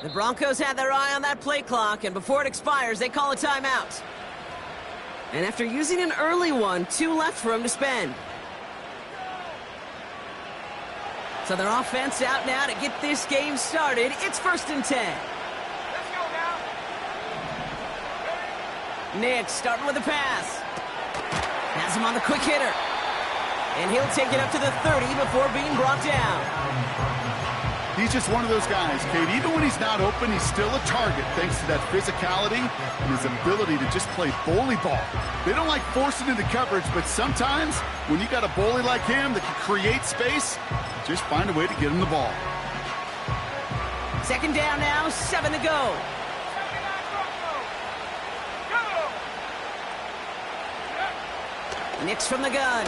The Broncos had their eye on that play clock, and before it expires, they call a timeout. And after using an early one, 2 left for him to spend. So their offense out now to get this game started. It's 1st and 10. Let's go now. Nick starting with a pass. Has him on the quick hitter. And he'll take it up to the 30 before being brought down. He's just one of those guys, Kate. Even when he's not open, he's still a target thanks to that physicality and his ability to just play bully ball. They don't like forcing into coverage, but sometimes when you got a bully like him that can create space, just find a way to get him the ball. 2nd down now, 7 to go. Nick's from the gun.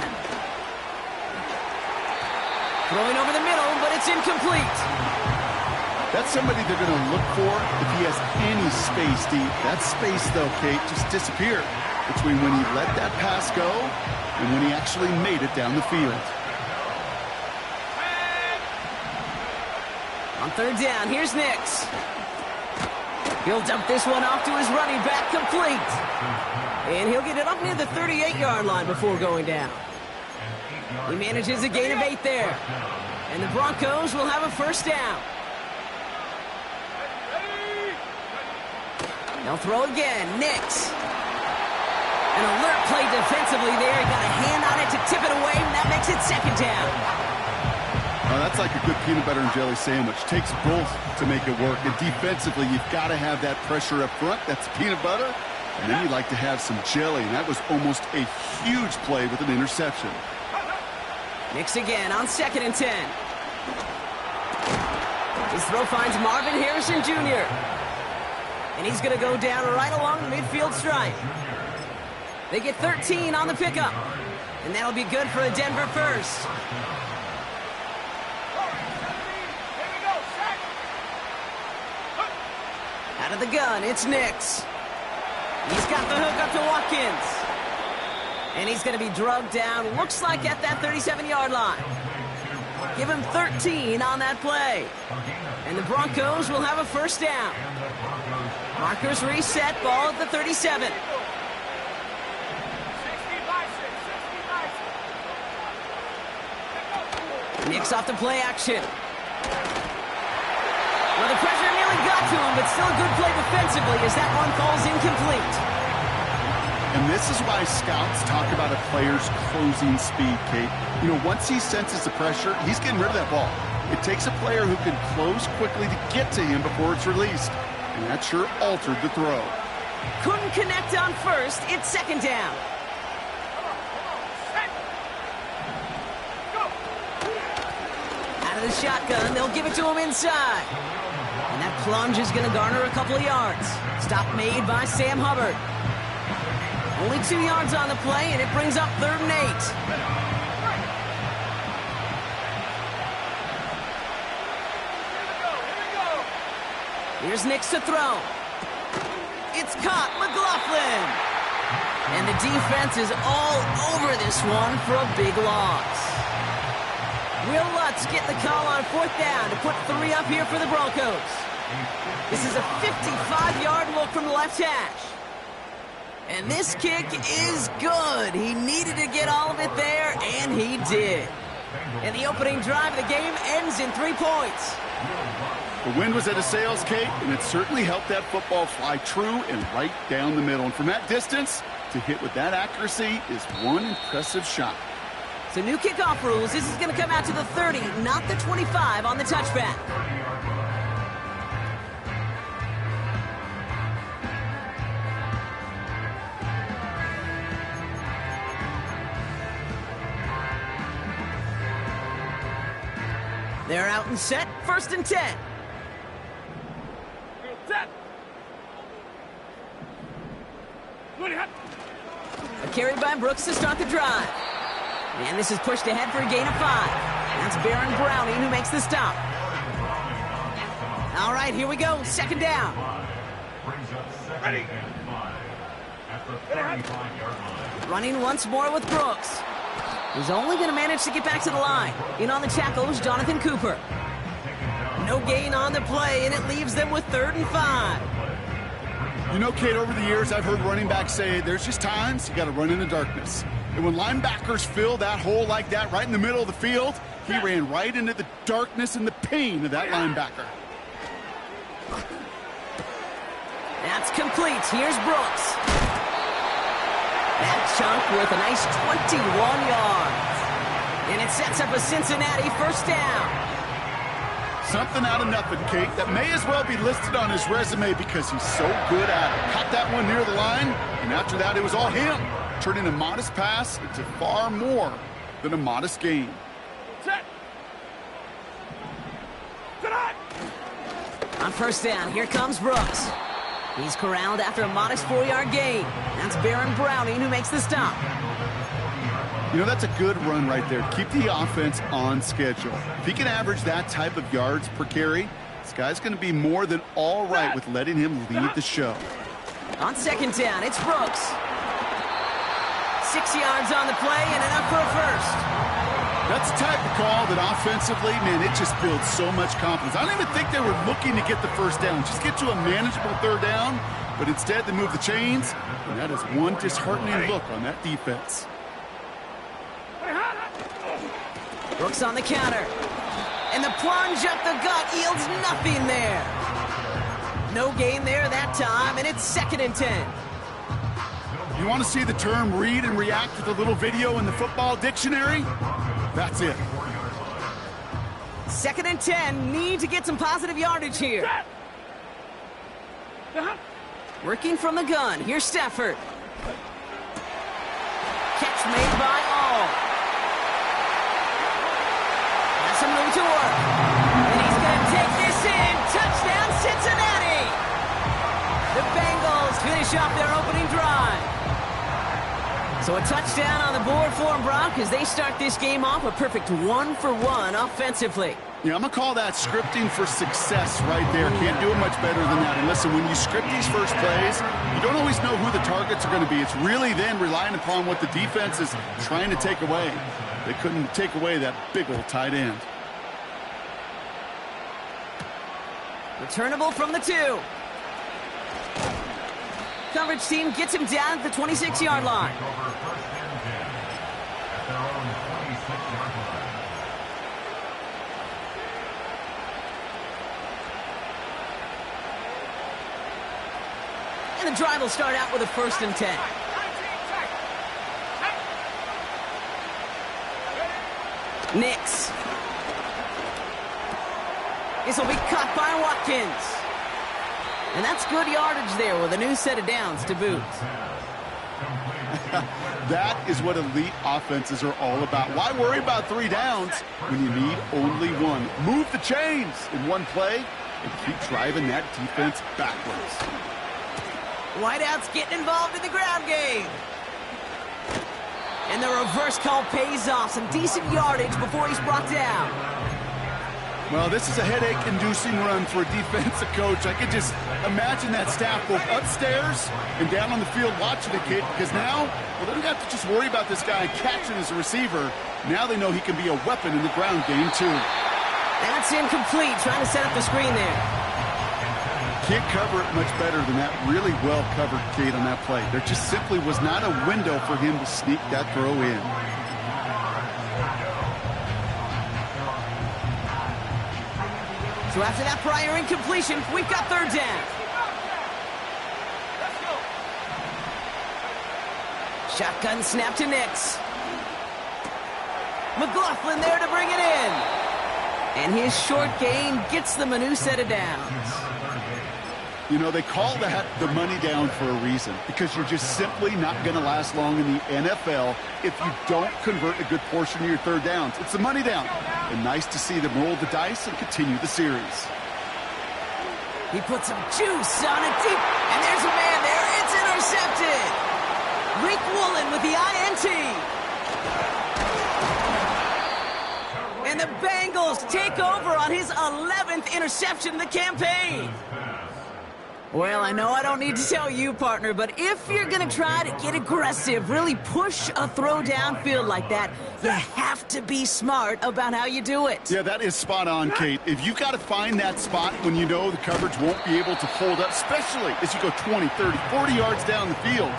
Throwing over the middle, but it's incomplete. That's somebody they're going to look for if he has any space deep. That space, though, Kate, just disappeared between when he let that pass go and when he actually made it down the field. On 3rd down, here's Nix. He'll dump this one off to his running back, complete. And he'll get it up near the 38-yard line before going down. He manages a gain of 8 there. And the Broncos will have a 1st down. They'll throw again. Nix. An alert play defensively there. He got a hand on it to tip it away, and that makes it 2nd down. Oh, that's like a good peanut butter and jelly sandwich. Takes both to make it work. And defensively, you've got to have that pressure up front. That's peanut butter. And then you like to have some jelly. And that was almost a huge play with an interception. Nix again on 2nd and 10. His throw finds Marvin Harrison Jr. And he's going to go down right along the midfield stripe. They get 13 on the pickup. And that'll be good for a Denver 1st. Out of the gun, it's Nix. He's got the hook up to Watkins. And he's going to be drugged down, looks like at that 37-yard line. Give him 13 on that play. And the Broncos will have a 1st down. Markers reset, ball at the 37. Nix off the play action. Well, the pressure nearly got to him, but still a good play defensively as that one falls incomplete. And this is why scouts talk about a player's closing speed, Kate. You know, once he senses the pressure, he's getting rid of that ball. It takes a player who can close quickly to get to him before it's released. And that sure altered the throw. Couldn't connect on 1st. It's 2nd down. Out of the shotgun, they'll give it to him inside. And that plunge is going to garner a couple of yards. Stop made by Sam Hubbard. Only 2 yards on the play, and it brings up 3rd and 8. Here's Nix to throw. It's caught, McLaughlin. And the defense is all over this one for a big loss. Will Lutz get the call on 4th down to put 3 up here for the Broncos. This is a 55-yard look from the left hash. And this kick is good. He needed to get all of it there, and he did. And the opening drive of the game ends in 3 points. The wind was at his sails, Kate, and it certainly helped that football fly true and right down the middle. And from that distance, to hit with that accuracy is one impressive shot. So new kickoff rules. This is going to come out to the 30, not the 25 on the touchback. They're out and set, 1st and 10. A carry by Brooks to start the drive. And this is pushed ahead for a gain of 5. That's Baron Browning who makes the stop. All right, here we go, 2nd down. Ready. Running once more with Brooks. He's only going to manage to get back to the line. In on the tackle is Jonathan Cooper. No gain on the play, and it leaves them with 3rd and 5. You know, Kate, over the years, I've heard running backs say there's just times you got to run in the darkness. And when linebackers fill that hole like that right in the middle of the field, he ran right into the darkness and the pain of that linebacker. That's complete. Here's Brooks. That chunk worth a nice 21 yards. And it sets up a Cincinnati 1st down. Something out of nothing, Kate, that may as well be listed on his resume because he's so good at it. Caught that one near the line, and after that, it was all him, turning a modest pass into far more than a modest gain. Set. On 1st down, here comes Brooks. He's corralled after a modest 4-yard gain. That's Baron Browning who makes the stop. You know, that's a good run right there. Keep the offense on schedule. If he can average that type of yards per carry, this guy's going to be more than all right with letting him lead the show. On 2nd down, it's Brooks. 6 yards on the play and enough for a 1st. That's the type of call that offensively, man, it just builds so much confidence. I don't even think they were looking to get the 1st down. Just get to a manageable 3rd down, but instead they move the chains, and that is one disheartening look on that defense. Brooks on the counter. And the plunge up the gut yields nothing there. No gain there that time, and it's 2nd and 10. You want to see the term read and react with a little video in the football dictionary? That's it. 2nd and 10. Need to get some positive yardage here. Working from the gun. Here's Stafford. Catch made by All. Has some room to work. And he's going to take this in. Touchdown, Cincinnati. The Bengals finish off their opening drive. So a touchdown on the board for them, Brock, as they start this game off a perfect 1-for-1 offensively. Yeah, I'm going to call that scripting for success right there. Can't do it much better than that. And listen, when you script these first plays, you don't always know who the targets are going to be. It's really then relying upon what the defense is trying to take away. They couldn't take away that big old tight end. Returnable from the 2. Coverage team gets him down at the 26-yard line. And the drive will start out with a 1st and 10. Nix. This will be caught by Watkins. And that's good yardage there with a new set of downs to boot. That is what elite offenses are all about. Why worry about 3 downs when you need only 1? Move the chains in one play and keep driving that defense backwards. Wideouts getting involved in the ground game. And the reverse call pays off. Some decent yardage before he's brought down. Well, this is a headache-inducing run for a defensive coach. I could just imagine that staff both upstairs and down on the field watching the kid, because now, well, they don't have to just worry about this guy catching as a receiver. Now they know he can be a weapon in the ground game, too. That's incomplete, trying to set up the screen there. Can't cover it much better than that really well-covered Kate on that play. There just simply was not a window for him to sneak that throw in. So after that prior incompletion, we've got 3rd down. Shotgun snap to Nix. McLaughlin there to bring it in. And his short gain gets them a new set of downs. You know, they call that the money down for a reason, because you're just simply not going to last long in the NFL if you don't convert a good portion of your 3rd downs. It's the money down. And nice to see them roll the dice and continue the series. He puts some juice on it deep, and there's a man there. It's intercepted. Rick Woolen with the INT. And the Bengals take over on his 11th interception of the campaign. Well, I know I don't need to tell you, partner, but if you're going to try to get aggressive, really push a throw downfield like that, you have to be smart about how you do it. Yeah, that is spot on, Kate. If you've got to find that spot when you know the coverage won't be able to hold up, especially as you go 20, 30, 40 yards down the field.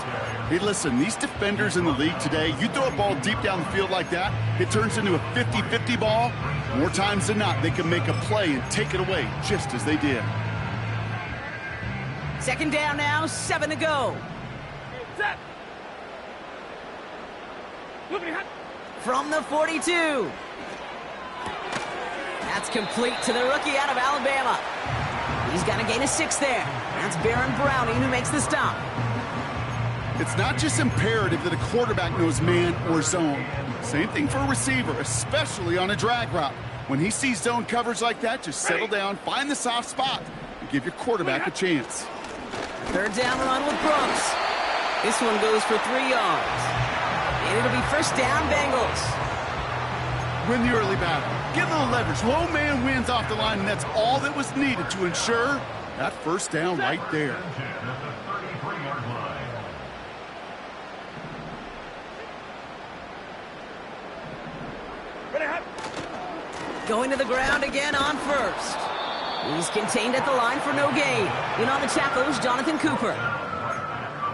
Hey, listen, these defenders in the league today, you throw a ball deep down the field like that, it turns into a 50-50 ball. More times than not, they can make a play and take it away, just as they did. Second down now, 7 to go. Set. From the 42. That's complete to the rookie out of Alabama. He's got to gain a 6 there. That's Baron Browning who makes the stop. It's not just imperative that a quarterback knows man or zone. Same thing for a receiver, especially on a drag route. When he sees zone coverage like that, just settle down, find the soft spot, and give your quarterback a chance. Third down run with Brooks. This one goes for 3 yards. And it'll be first down, Bengals. Win the early battle. Get a little leverage. Low man wins off the line, and that's all that was needed to ensure that first down right there. Going to the ground again on first. He's contained at the line for no gain. In on the tackle is Jonathan Cooper.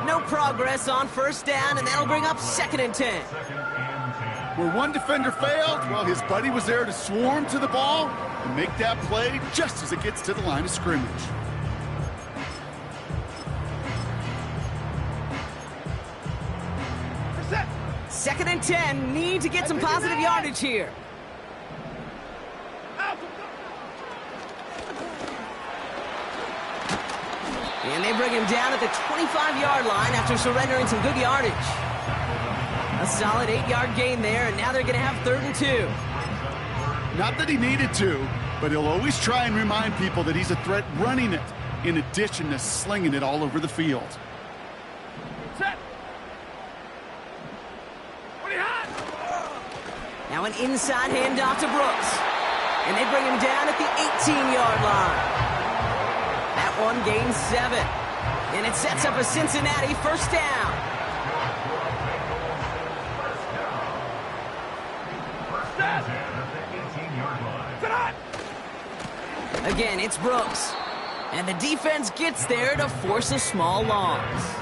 No progress on first down, and that'll bring up 2nd and 10. Where one defender failed, well, his buddy was there to swarm to the ball and make that play just as it gets to the line of scrimmage. Set. 2nd and 10, need to get some positive yardage here. And they bring him down at the 25-yard line after surrendering some good yardage. A solid 8-yard gain there, and now they're going to have 3rd and 2. Not that he needed to, but he'll always try and remind people that he's a threat running it, in addition to slinging it all over the field. Set. Now an inside handoff to Brooks. And they bring him down at the 18-yard line. That one gains 7. And it sets up a Cincinnati first down. Again, it's Brooks. And the defense gets there to force a small loss.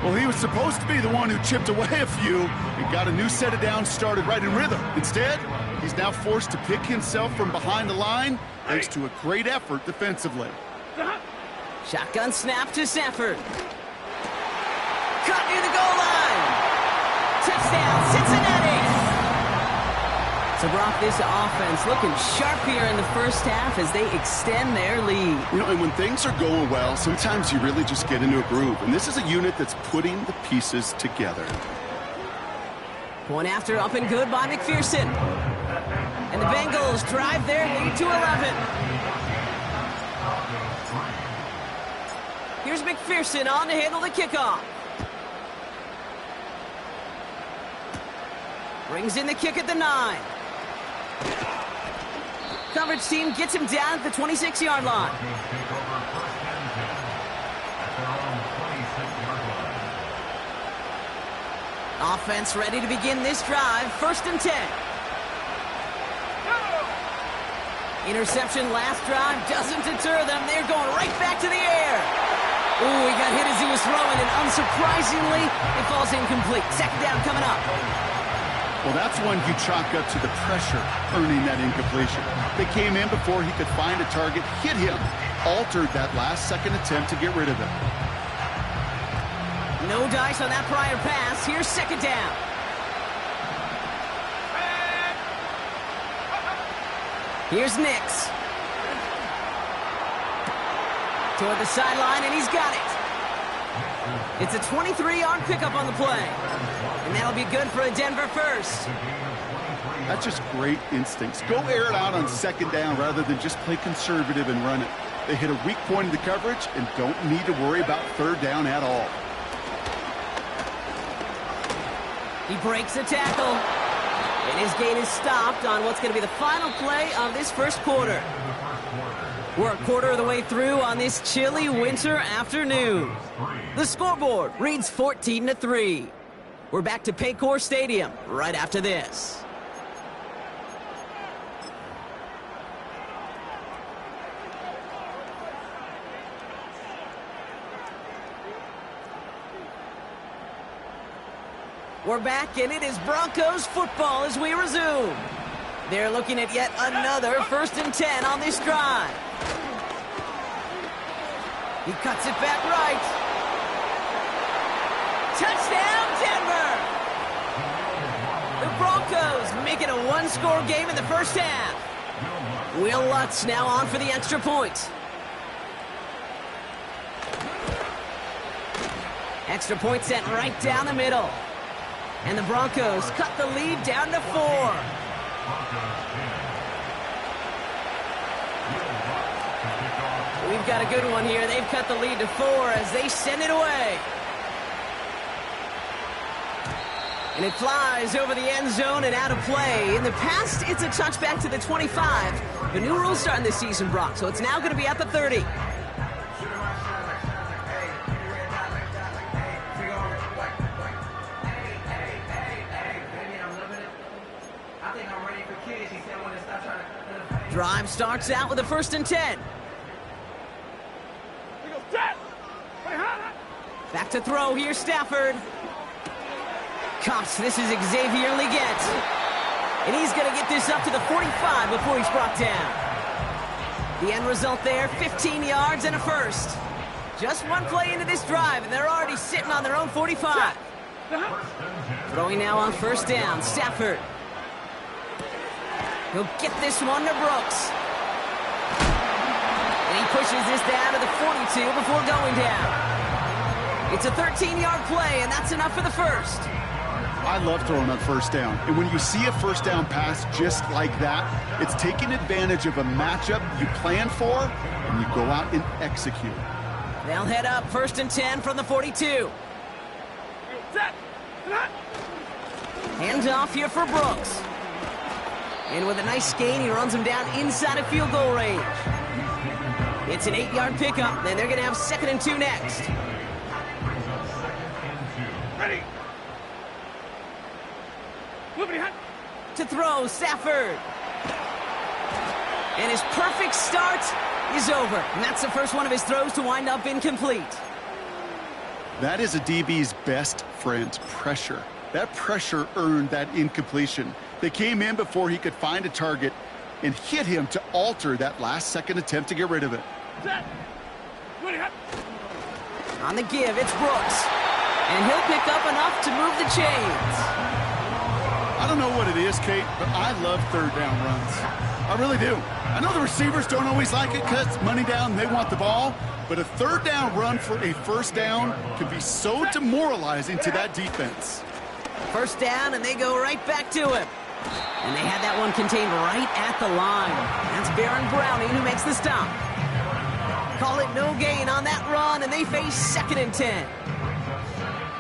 Well, he was supposed to be the one who chipped away a few and got a new set of downs started right in rhythm. Instead, he's now forced to pick himself from behind the line thanks to a great effort defensively. Shotgun snap to Sanford. Cut near the goal line. Touchdown, Cincinnati. So, Brock, this offense looking sharp here in the first half as they extend their lead. You know, and when things are going well, sometimes you really just get into a groove. And this is a unit that's putting the pieces together. Point after up and good by McPherson. And the Bengals drive their lead to 11. Here's McPherson on to handle the kickoff. Brings in the kick at the 9. Coverage team gets him down at the 26-yard line. Offense ready to begin this drive. 1st and 10. Interception last drive doesn't deter them. They're going right back to the air. Ooh, he got hit as he was throwing, and unsurprisingly, it falls incomplete. 2nd down coming up. Well, that's one you chalk up to the pressure earning that incompletion. They came in before he could find a target, hit him, altered that last-second attempt to get rid of him. No dice on that prior pass. Here's 2nd down. Here's Nix. Toward the sideline, and he's got it. It's a 23-yard pickup on the play. And that'll be good for a Denver first. That's just great instincts. Go air it out on 2nd down rather than just play conservative and run it. They hit a weak point in the coverage and don't need to worry about 3rd down at all. He breaks a tackle. And his gain is stopped on what's going to be the final play of this first quarter. We're a quarter of the way through on this chilly winter afternoon. The scoreboard reads 14-3. We're back to Paycor Stadium right after this. We're back, and it is Broncos football as we resume. They're looking at yet another 1st and 10 on this drive. He cuts it back right. Touchdown, Denver! The Broncos make it a one-score game in the first half. Will Lutz now on for the extra point. Extra point sent right down the middle. And the Broncos cut the lead down to 4. We've got a good one here. They've cut the lead to 4 as they send it away. And it flies over the end zone and out of play. In the past, it's a touchback to the 25. The new rules starting this season, Brock, so it's now going to be at the 30. Drive starts out with a 1st and 10. Back to throw here, Stafford. Gosh, this is Xavier Leggett. And he's going to get this up to the 45 before he's brought down. The end result there, 15 yards and a first. Just one play into this drive, and they're already sitting on their own 45. Throwing now on 1st down, Stafford. He'll get this one to Brooks. And he pushes this down to the 42 before going down. It's a 13-yard play, and that's enough for the first. I love throwing on 1st down. And when you see a 1st down pass just like that, it's taking advantage of a matchup you plan for, and you go out and execute. They'll head up 1st and 10 from the 42. Hands off here for Brooks. And with a nice gain, he runs him down inside of field goal range. It's an 8-yard pickup, then they're going to have 2nd and 2 next. Ready. To throw, Stafford. And his perfect start is over. And that's the first one of his throws to wind up incomplete. That is a DB's best friend, pressure. That pressure earned that incompletion. They came in before he could find a target and hit him to alter that last-second attempt to get rid of it. On the give, it's Brooks. And he'll pick up enough to move the chains. I don't know what it is, Kate, but I love 3rd down runs. I really do. I know the receivers don't always like it because it's money down, they want the ball. But a 3rd down run for a 1st down can be so demoralizing to that defense. 1st down, and they go right back to him. And they had that one contained right at the line. That's Baron Browning who makes the stop. Call it no gain on that run, and they face 2nd and 10.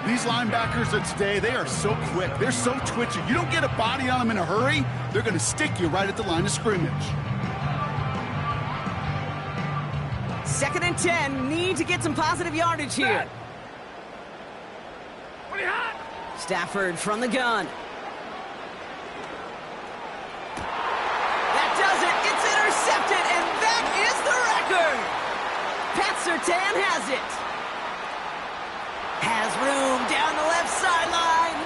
These linebackers of today, they are so quick. They're so twitchy. You don't get a body on them in a hurry, they're going to stick you right at the line of scrimmage. 2nd and 10, need to get some positive yardage here. Stafford from the gun. That does it. It's intercepted, and that is the record. Pat Surtain has it. Has room down the left sideline.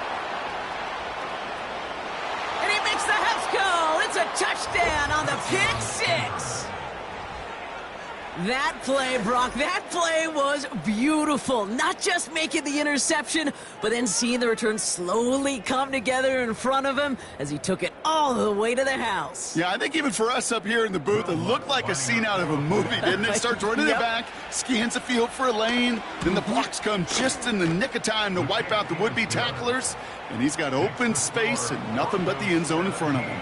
And he makes the house call. It's a touchdown on the pick 6. That play, Brock, that play was beautiful. Not just making the interception, but then seeing the return slowly come together in front of him as he took it all the way to the house. Yeah, I think even for us up here in the booth, it looked like a scene out of a movie, didn't it? Starts running the back, scans the field for a lane, then the blocks come just in the nick of time to wipe out the would-be tacklers, and he's got open space and nothing but the end zone in front of him.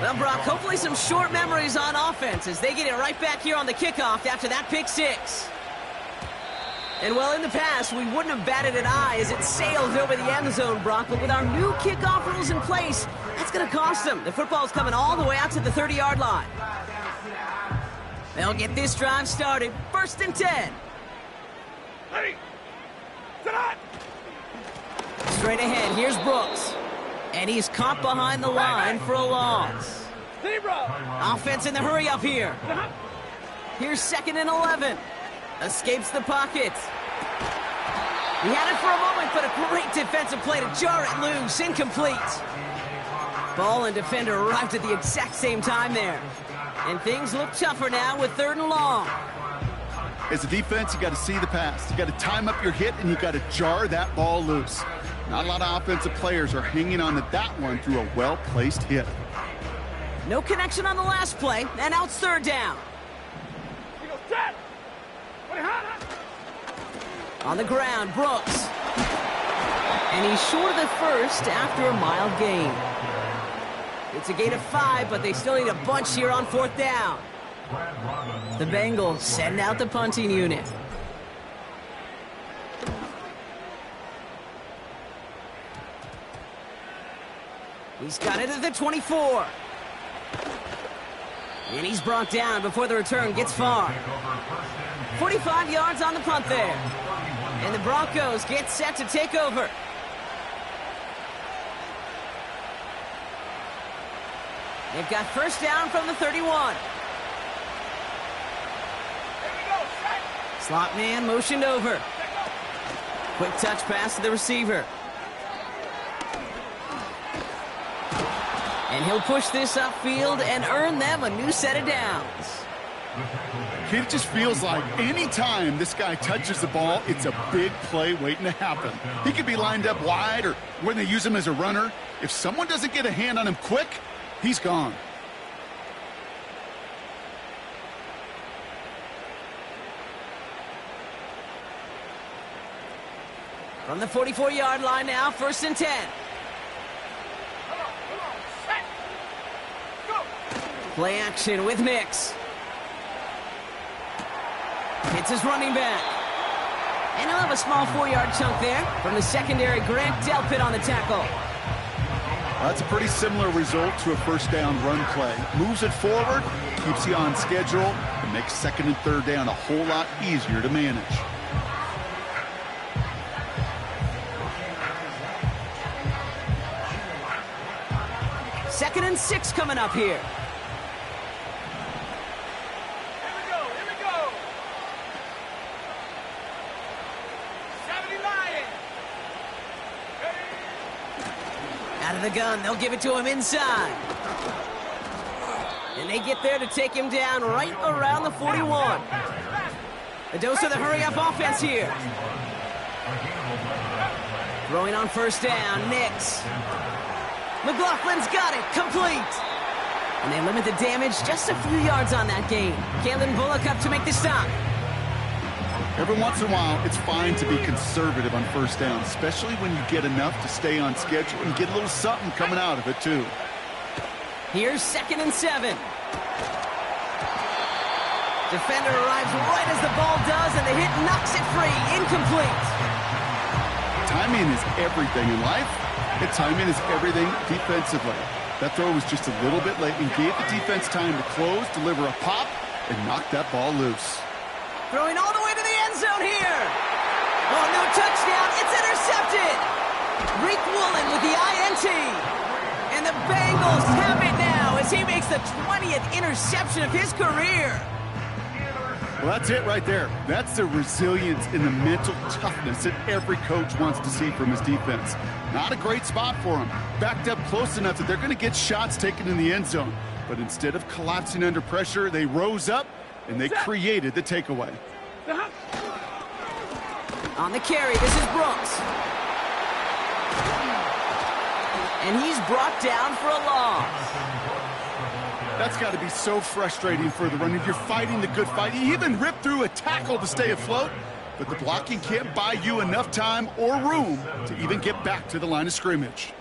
Well, Brock, hopefully some short memories on offense as they get it right back here on the kickoff after that pick 6. And well, in the past, we wouldn't have batted an eye as it sails over the end zone, Brock. But with our new kickoff rules in place, that's going to cost them. The football's coming all the way out to the 30-yard line. They'll get this drive started. 1st and 10. Ready. Set on. Straight ahead, here's Brooks. And he's caught behind the line for a loss. Zero. Offense in the hurry up here. Here's 2nd and 11. Escapes the pocket. He had it for a moment, but a great defensive play to jar it loose. Incomplete. Ball and defender arrived at the exact same time there. And things look tougher now with 3rd and long. As a defense, you got to see the pass. You got to time up your hit, and you got to jar that ball loose. Not a lot of offensive players are hanging on to that one through a well-placed hit. No connection on the last play, and now it's 3rd down. You go set. On the ground, Brooks. And he's short of the first after a mild gain. It's a gain of 5, but they still need a bunch here on 4th down. The Bengals send out the punting unit. He's got it at the 24. And he's brought down before the return gets far. 45 yards on the punt there. And the Broncos get set to take over. They've got 1st down from the 31. Slot man motioned over. Quick touch pass to the receiver. And he'll push this upfield and earn them a new set of downs. It just feels like any time this guy touches the ball, it's a big play waiting to happen. He could be lined up wide or when they use him as a runner. If someone doesn't get a hand on him quick, he's gone. From the 44-yard line now, 1st and 10. Play action with Mix. Hits his running back. And he'll have a small 4-yard chunk there from the secondary. Grant Delpit on the tackle. That's a pretty similar result to a 1st down run play. Moves it forward, keeps you on schedule, and makes 2nd and 3rd down a whole lot easier to manage. Second and 6 coming up here. Out of the gun, they'll give it to him inside. And they get there to take him down right around the 41. A dose of the hurry-up offense here. Throwing on 1st down, Nix. McLaughlin's got it, complete. And they limit the damage just a few yards on that gain. Kalen Bullock up to make the stop. Every once in a while, it's fine to be conservative on 1st down, especially when you get enough to stay on schedule and get a little something coming out of it, too. Here's 2nd and 7. Defender arrives right as the ball does, and the hit knocks it free. Incomplete. Timing is everything in life, and timing is everything defensively. That throw was just a little bit late and gave the defense time to close, deliver a pop, and knock that ball loose. Throwing all the way to the end zone here. Oh, no touchdown. It's intercepted. Reek Woolen with the INT. And the Bengals have it now as he makes the 20th interception of his career. Well, that's it right there. That's the resilience and the mental toughness that every coach wants to see from his defense. Not a great spot for him. Backed up close enough that they're going to get shots taken in the end zone. But instead of collapsing under pressure, they rose up and they created the takeaway. On the carry, this is Brooks. And he's brought down for a loss. That's got to be so frustrating for the runner. You're fighting the good fight. You even rip through a tackle to stay afloat, but the blocking can't buy you enough time or room to even get back to the line of scrimmage.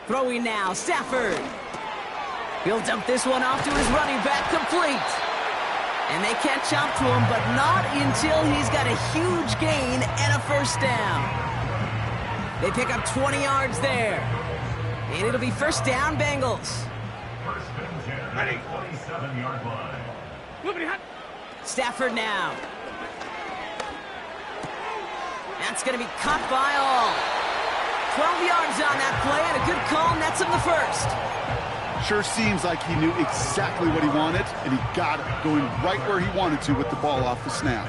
Throwing now, Stafford. He'll dump this one off to his running back, complete. And they catch up to him, but not until he's got a huge gain and a first down. They pick up 20 yards there. And it'll be first down, Bengals. Ready. 27-yard line. Moving hot. Stafford now. That's going to be caught by all. 12 yards on that play, and a good call nets him the first. Sure seems like he knew exactly what he wanted, and he got it, going right where he wanted to with the ball off the snap.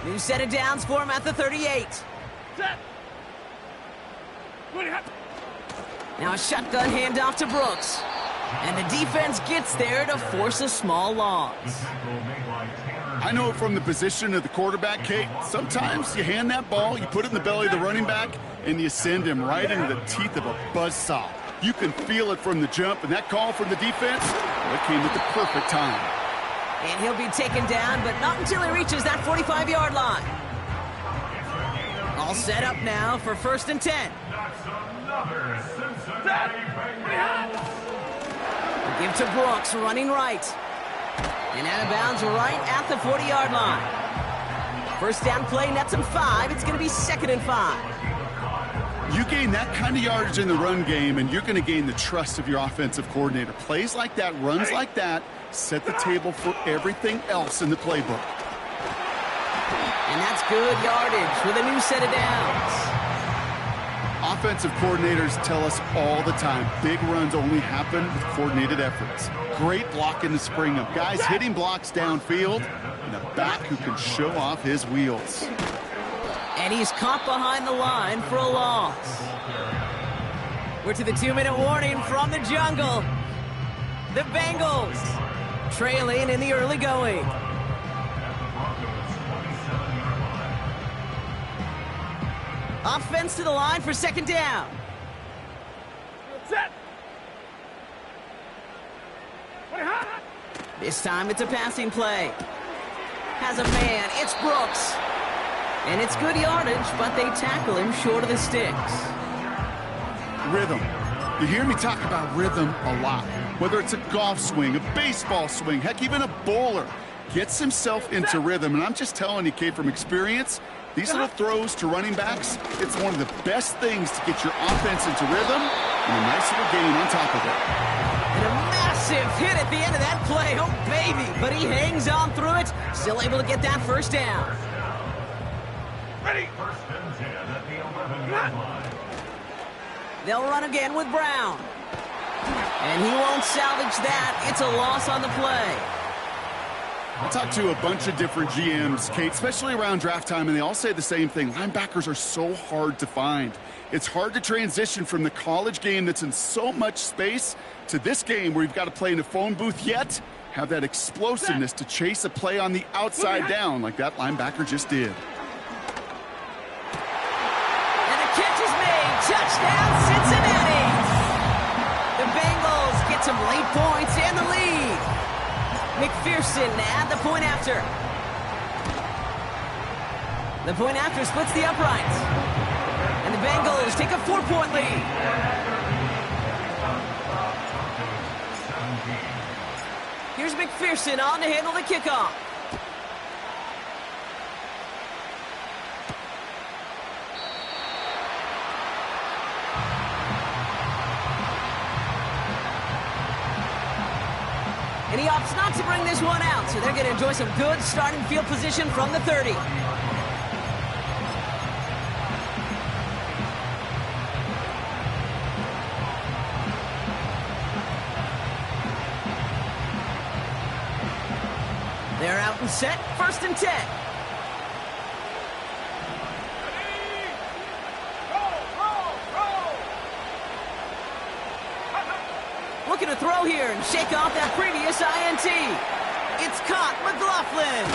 New set of downs for him at the 38. Set. Moving hot. Now a shotgun handoff to Brooks. And the defense gets there to force a small loss. I know it from the position of the quarterback, Kate. Sometimes you hand that ball, you put it in the belly of the running back, and you send him right into the teeth of a buzzsaw. You can feel it from the jump, and that call from the defense, well, it came at the perfect time. And he'll be taken down, but not until he reaches that 45-yard line. All set up now for 1st and 10. Give to Brooks, running right. And out of bounds right at the 40-yard line. First down play nets him 5. It's going to be 2nd and 5. You gain that kind of yardage in the run game, and you're going to gain the trust of your offensive coordinator. Plays like that, runs like that, set the table for everything else in the playbook. And that's good yardage with a new set of downs. Offensive coordinators tell us all the time, big runs only happen with coordinated efforts. Great blocking to spring them. Guys hitting blocks downfield, and a back who can show off his wheels. And he's caught behind the line for a loss. We're to the 2-minute warning from the jungle. The Bengals trailing in the early going. Offense to the line for 2nd down. Set. Moving hot. This time it's a passing play. Has a man. It's Brooks. And it's good yardage, but they tackle him short of the sticks. Rhythm. You hear me talk about rhythm a lot. Whether it's a golf swing, a baseball swing, heck, even a bowler gets himself into rhythm. And I'm just telling you, Kate, from experience, these little throws to running backs, it's one of the best things to get your offense into rhythm and a nice little gain on top of it. And a massive hit at the end of that play. Oh, baby. But he hangs on through it. Still able to get that first down. Ready. 1st and 10 at the 11-yard line. They'll run again with Brown. And he won't salvage that. It's a loss on the play. I talked to a bunch of different GMs, Kate, especially around draft time, and they all say the same thing. Linebackers are so hard to find. It's hard to transition from the college game that's in so much space to this game where you've got to play in a phone booth, yet have that explosiveness to chase a play on the outside down like that linebacker just did. And the catch is made. Touchdown, Cincinnati. The Bengals get some late points and the lead. McPherson at the point after. The point after splits the uprights. And the Bengals take a 4-point lead. Here's McPherson on to handle the kickoff. And he opts not to bring this one out, so they're going to enjoy some good starting field position from the 30. They're out and set, 1st and 10. Looking to throw here and shake off that previous INT. It's caught, McLaughlin.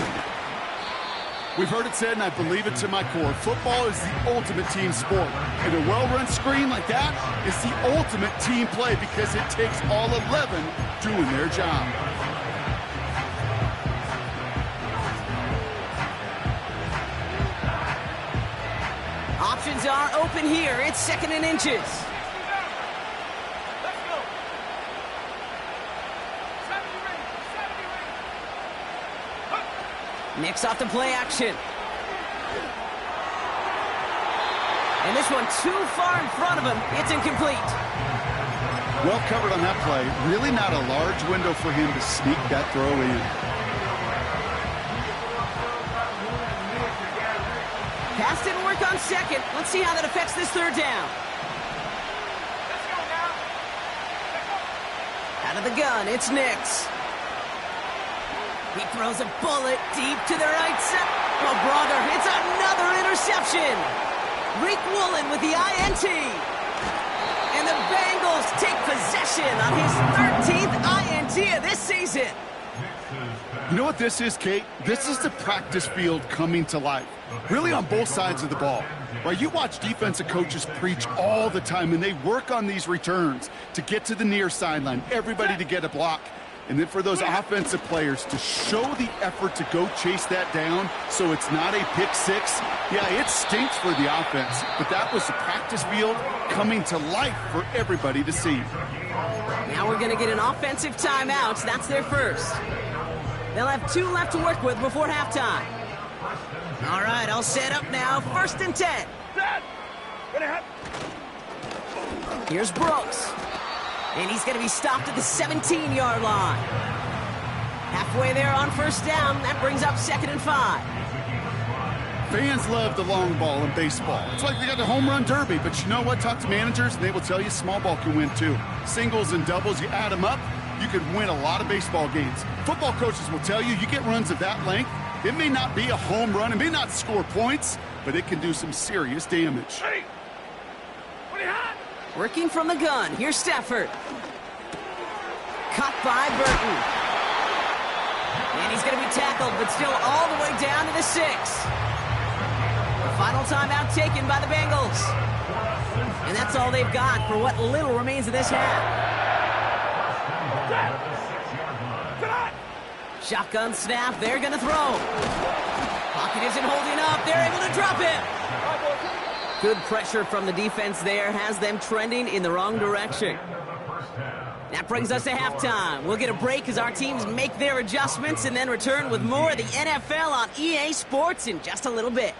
We've heard it said, and I believe it to my core, football is the ultimate team sport. And a well-run screen like that is the ultimate team play because it takes all 11 doing their job. Options are open here. It's 2nd and inches. Nix off the play action. And this one too far in front of him. It's incomplete. Well covered on that play. Really not a large window for him to sneak that throw in. Pass didn't work on second. Let's see how that affects this third down. Out of the gun, it's Nix. He throws a bullet deep to the right side. Oh, brother, it's another interception. Rick Woolen with the INT. And the Bengals take possession on his 13th INT of this season. You know what this is, Kate? This is the practice field coming to life. Really on both sides of the ball. Right, you watch defensive coaches preach all the time, and they work on these returns to get to the near sideline, everybody to get a block. And then for those offensive players to show the effort to go chase that down so it's not a pick six. Yeah, it stinks for the offense, but that was the practice field coming to life for everybody to see. Now we're going to get an offensive timeout. That's their first. They'll have 2 left to work with before halftime. All right, I'll set up now. 1st and 10. Here's Brooks. And he's going to be stopped at the 17-yard line. Halfway there on 1st down. That brings up 2nd and 5. Fans love the long ball in baseball. It's like they got the home run derby, but you know what? Talk to managers, and they will tell you small ball can win too. Singles and doubles, you add them up, you can win a lot of baseball games. Football coaches will tell you, you get runs of that length, it may not be a home run, it may not score points, but it can do some serious damage. Working from the gun, here's Stafford. Caught by Burton. And he's going to be tackled, but still all the way down to the 6. The final timeout taken by the Bengals. And that's all they've got for what little remains of this half. Shotgun snap, they're going to throw. Pocket isn't holding up, they're able to drop it. Good pressure from the defense there has them trending in the wrong direction. That brings us to halftime. We'll get a break as our teams make their adjustments and then return with more of the NFL on EA Sports in just a little bit.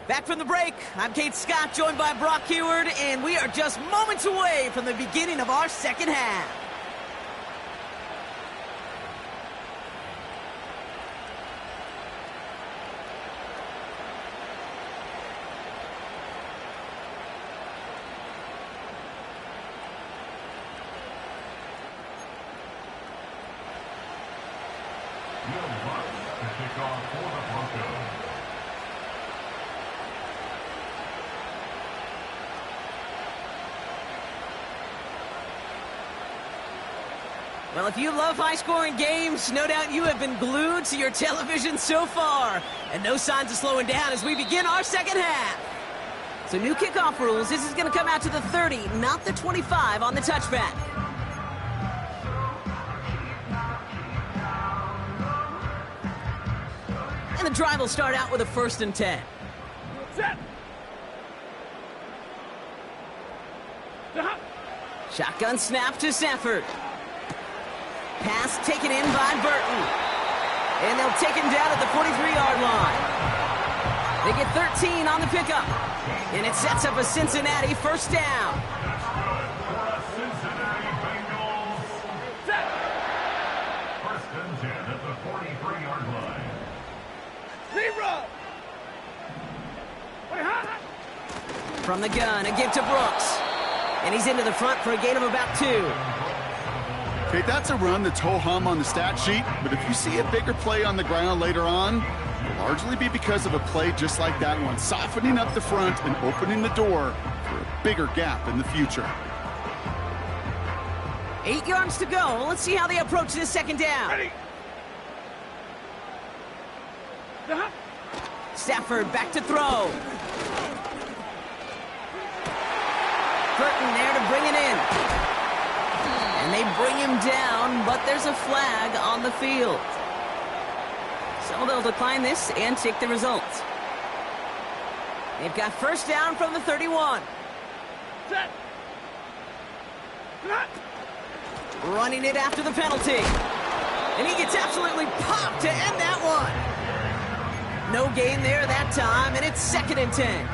Back from the break, I'm Kate Scott, joined by Brock Heward, and we are just moments away from the beginning of our second half. To kick off for the Broncos. Well, if you love high-scoring games, no doubt you have been glued to your television so far. And no signs of slowing down as we begin our second half. So new kickoff rules. This is going to come out to the 30, not the 25 on the touchback. And the drive will start out with a 1st and 10. Set. Shotgun snap to Stafford. Pass taken in by Burton. And they'll take him down at the 43-yard line. They get 13 on the pickup. And it sets up a Cincinnati 1st down. Cincinnati Bengals. Set. 1st and 10 at the 43-yard line. Zero. From the gun, a give to Brooks. And he's into the front for a gain of about 2. Okay, that's a run that's ho-hum on the stat sheet, but if you see a bigger play on the ground later on, it'll largely be because of a play just like that one, softening up the front and opening the door for a bigger gap in the future. 8 yards to go. Let's see how they approach this second down. Ready. Uh-huh. Stafford back to throw. Burton there to bring it in. And they bring him down, but there's a flag on the field. So they'll decline this and take the result. They've got first down from the 31. Set. Cut. Running it after the penalty. And he gets absolutely popped to end that one. No gain there that time, and it's 2nd and 10.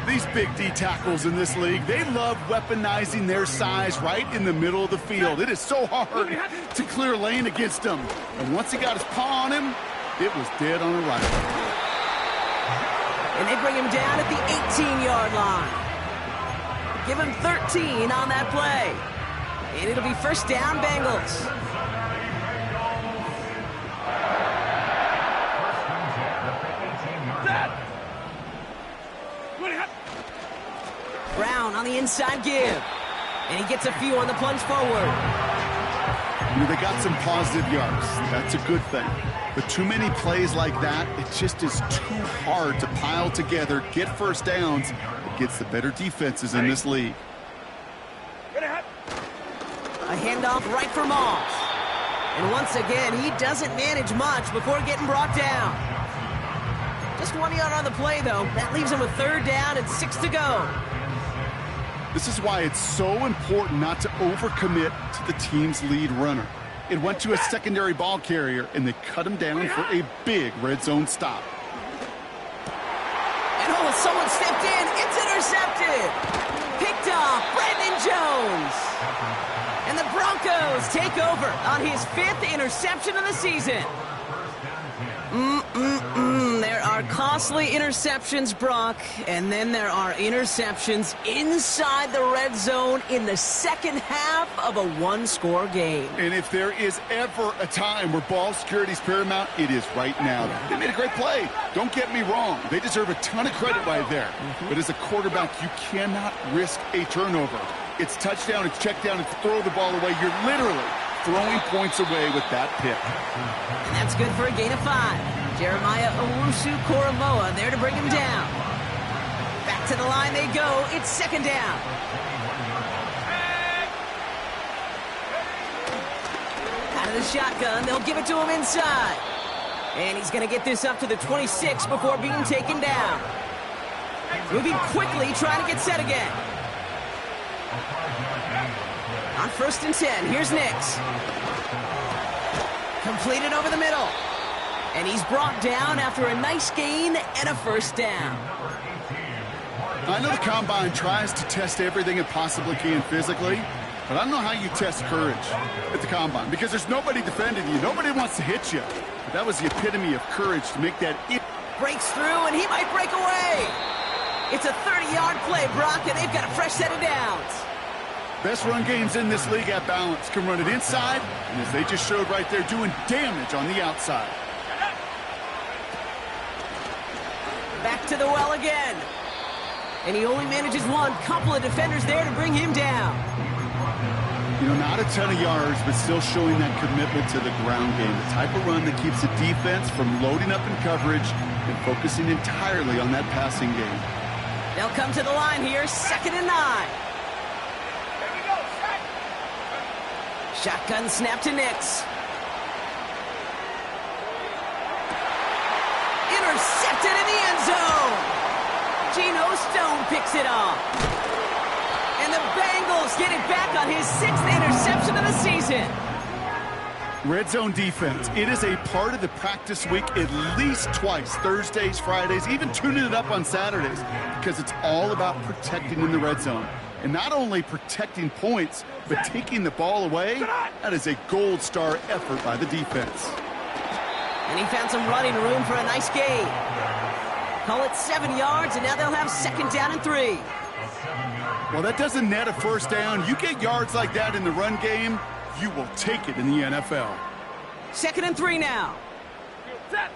These big D tackles in this league, they love weaponizing their size right in the middle of the field. It is so hard to clear lane against them. And once he got his paw on him, it was dead on arrival. And they bring him down at the 18-yard line. Give him 13 on that play. And it'll be first down, Bengals. Brown on the inside give. And he gets a few on the plunge forward. You know, they got some positive yards. That's a good thing. But too many plays like that, it just is too hard to pile together, get first downs against the better defenses in this league. A handoff right for Moss. And once again, he doesn't manage much before getting brought down. Just 1 yard on the play, though. That leaves him with 3rd down and 6 to go. This is why it's so important not to overcommit to the team's lead runner. It went to a secondary ball carrier, and they cut him down for a big red zone stop. And oh, someone stepped in. It's intercepted. Picked off Brandon Jones. And the Broncos take over on his 5th interception of the season. There are costly interceptions, Brock, and then there are interceptions inside the red zone in the second half of a one-score game. And if there is ever a time where ball security is paramount, it is right now. They made a great play. Don't get me wrong. They deserve a ton of credit right there. But as a quarterback, you cannot risk a turnover. It's touchdown, it's check down, it's throw the ball away. You're literally throwing points away with that pick. And that's good for a gain of 5. Jeremiah Owusu-Koramoah there to bring him down. Back to the line they go. It's 2nd down. Out of the shotgun, they'll give it to him inside. And he's going to get this up to the 26 before being taken down. Moving quickly, trying to get set again. On 1st and 10, here's Nix. Completed over the middle. And he's brought down after a nice gain and a 1st down. I know the Combine tries to test everything it possibly can physically, but I don't know how you test courage at the Combine because there's nobody defending you. Nobody wants to hit you. But that was the epitome of courage to make that. Breaks through, and he might break away. It's a 30-yard play, Brock, and they've got a fresh set of downs. Best run games in this league at balance can run it inside, and as they just showed right there, doing damage on the outside. Back to the well again. And he only manages one. Couple of defenders there to bring him down. You know, not a ton of yards, but still showing that commitment to the ground game. The type of run that keeps the defense from loading up in coverage and focusing entirely on that passing game. They'll come to the line here, 2nd and 9. Shotgun snap to Nix. Intercepted in the end zone. Geno Stone picks it off. And the Bengals get it back on his 6th interception of the season. Red zone defense. It is a part of the practice week at least twice. Thursdays, Fridays, even tuning it up on Saturdays. Because it's all about protecting in the red zone. And not only protecting points, but taking the ball away. That is a gold star effort by the defense. And he found some running room for a nice gain. Call it 7 yards, and now they'll have 2nd down and 3. Well, that doesn't net a 1st down. You get yards like that in the run game, you will take it in the NFL. 2nd and 3 now. Set.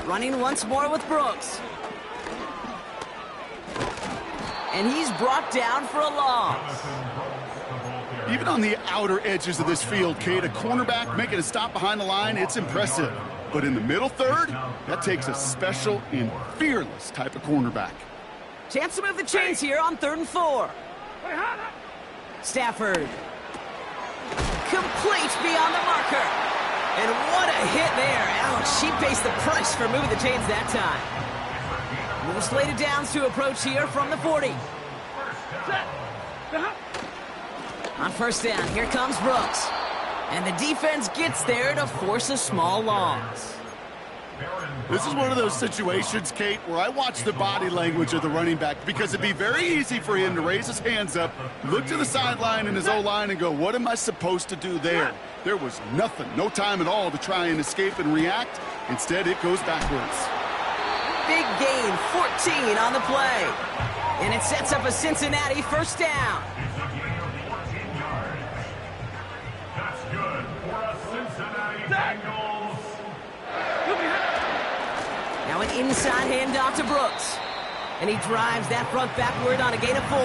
Running once more with Brooks. And he's brought down for a loss. Even on the outer edges of this field, Kate, a cornerback making a stop behind the line, it's impressive. But in the middle third, that takes a special and fearless type of cornerback. Chance to move the chains here on 3rd and 4. Stafford. Complete beyond the marker. And what a hit there. Ouch, she pays the price for moving the chains that time. Move slated downs to approach here from the 40. On 1st down, here comes Brooks. And the defense gets there to force a small loss. This is one of those situations, Kate, where I watch the body language of the running back because it'd be very easy for him to raise his hands up, look to the sideline in his O-line and go, what am I supposed to do there? There was nothing, no time at all to try and escape and react. Instead, it goes backwards. Big gain, 14 on the play. And it sets up a Cincinnati 1st down. That's good for a Cincinnati Bengals. Now an inside handoff to Brooks. And he drives that front backward on a gain of 4.